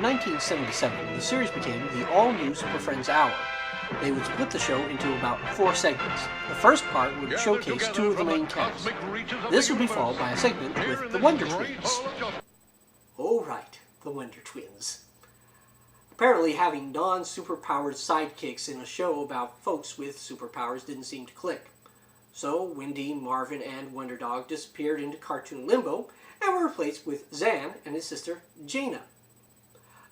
1977, the series became the all-new Super Friends Hour. They would split the show into about 4 segments. The first part would showcase 2 of the main cast. This would be followed by a segment with the Wonder Twins. Oh right, the Wonder Twins. Apparently having non-superpowered sidekicks in a show about folks with superpowers didn't seem to click. So Wendy, Marvin, and Wonder Dog disappeared into cartoon limbo and were replaced with Zan and his sister Jaina.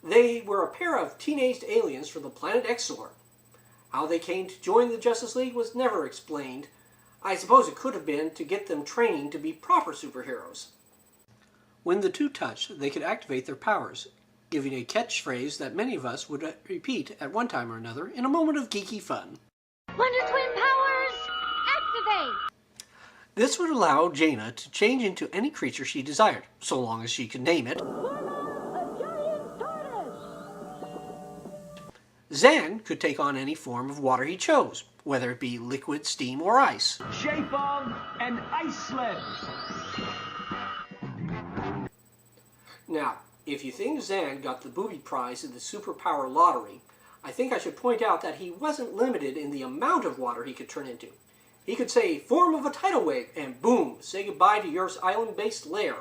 They were a pair of teenaged aliens from the planet Exor. How they came to join the Justice League was never explained. I suppose it could have been to get them training to be proper superheroes. When the two touched, they could activate their powers, giving a catchphrase that many of us would repeat at one time or another in a moment of geeky fun. Wonder Twin powers, activate! This would allow Jaina to change into any creature she desired, so long as she could name it. Zan could take on any form of water he chose, whether it be liquid, steam, or ice. Shape of an ice sled. Now, if you think Zan got the booby prize in the superpower lottery, I think I should point out that he wasn't limited in the amount of water he could turn into. He could say, form of a tidal wave, and boom, say goodbye to your island-based lair.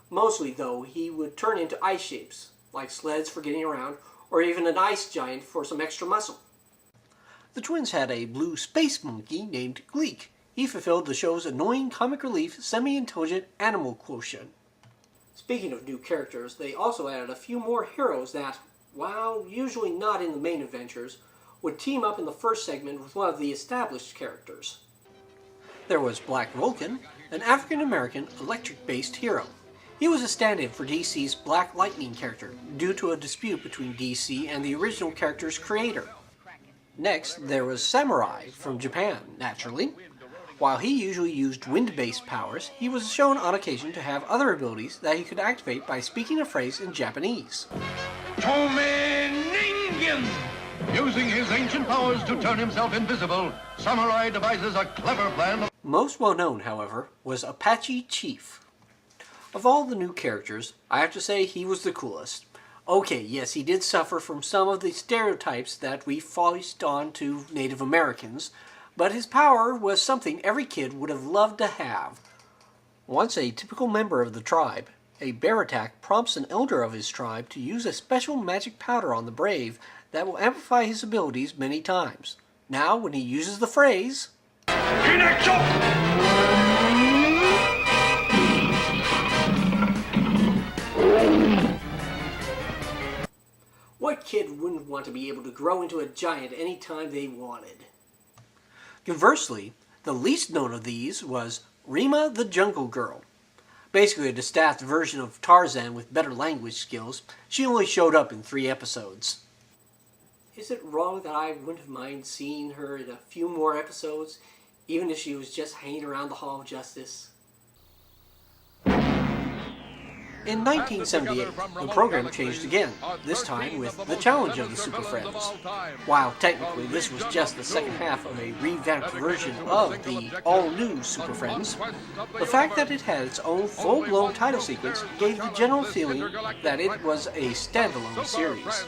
Mostly, though, he would turn into ice shapes, like sleds for getting around, or even an ice giant for some extra muscle. The twins had a blue space monkey named Gleek. He fulfilled the show's annoying comic relief, semi-intelligent animal quotient. Speaking of new characters, they also added a few more heroes that, while usually not in the main adventures, would team up in the first segment with one of the established characters. There was Black Vulcan, an African-American electric-based hero. He was a stand-in for DC's Black Lightning character, due to a dispute between DC and the original character's creator. Next, there was Samurai, from Japan, naturally. While he usually used wind-based powers, he was shown on occasion to have other abilities that he could activate by speaking a phrase in Japanese. Ningen! Using his ancient powers to turn himself invisible, Samurai devises a clever plan. Most well known, however, was Apache Chief. Of all the new characters, I have to say he was the coolest. Okay, yes, he did suffer from some of the stereotypes that we foist on to Native Americans, but his power was something every kid would have loved to have. Once a typical member of the tribe, a bear attack prompts an elder of his tribe to use a special magic powder on the brave that will amplify his abilities many times. Now, when he uses the phrase, what kid wouldn't want to be able to grow into a giant any time they wanted? Conversely, the least known of these was Rima the Jungle Girl. Basically a distaffed version of Tarzan with better language skills. She only showed up in 3 episodes. Is it wrong that I wouldn't mind seeing her in a few more episodes, even if she was just hanging around the Hall of Justice? In 1978, the program changed again, this time with The Challenge of the Super Friends. While technically this was just the second half of a revamped version of the all-new Super Friends, the fact that it had its own full-blown title sequence gave the general feeling that it was a standalone series.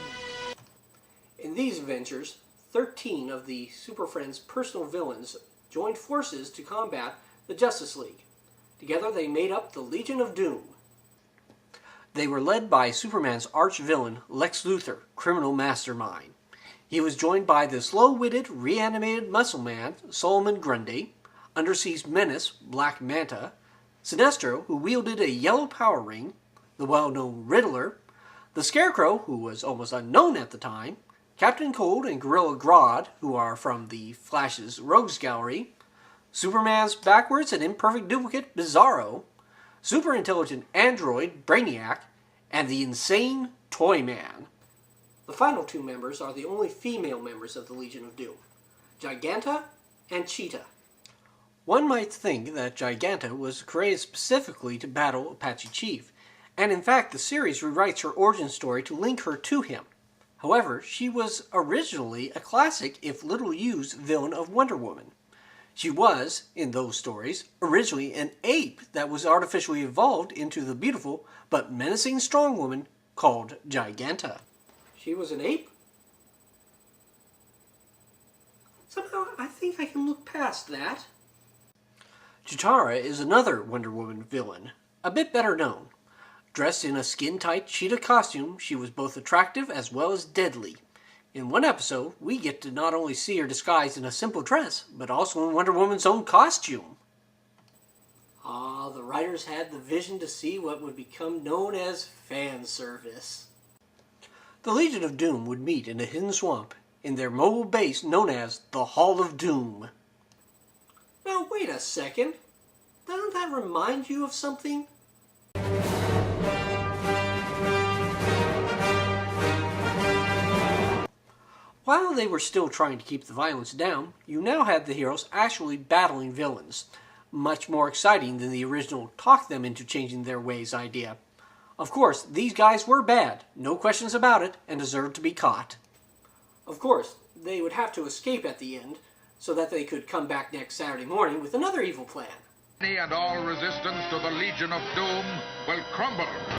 In these adventures, 13 of the Super Friends' personal villains joined forces to combat the Justice League. Together they made up the Legion of Doom. They were led by Superman's arch-villain, Lex Luthor, criminal mastermind. He was joined by the slow-witted, reanimated muscle man, Solomon Grundy, Undersea's menace, Black Manta, Sinestro, who wielded a yellow power ring, the well-known Riddler, the Scarecrow, who was almost unknown at the time, Captain Cold and Gorilla Grodd, who are from the Flash's Rogues Gallery, Superman's backwards and imperfect duplicate, Bizarro, super-intelligent android, Brainiac, and the insane Toyman. The final 2 members are the only female members of the Legion of Doom, Giganta and Cheetah. One might think that Giganta was created specifically to battle Apache Chief, and in fact the series rewrites her origin story to link her to him. However, she was originally a classic, if little used, villain of Wonder Woman. She was, in those stories, originally an ape that was artificially evolved into the beautiful but menacing strong woman, called Giganta. She was an ape? Somehow I think I can look past that. Chitara is another Wonder Woman villain, a bit better known. Dressed in a skin-tight cheetah costume, she was both attractive as well as deadly. In one episode, we get to not only see her disguised in a simple dress, but also in Wonder Woman's own costume. The writers had the vision to see what would become known as fan service. The Legion of Doom would meet in a hidden swamp in their mobile base known as the Hall of Doom. Now wait a second. Doesn't that remind you of something? While they were still trying to keep the violence down, you now had the heroes actually battling villains. Much more exciting than the original talk them into changing their ways idea. Of course, these guys were bad, no questions about it, and deserved to be caught. Of course, they would have to escape at the end, so that they could come back next Saturday morning with another evil plan. Any and all resistance to the Legion of Doom will crumble.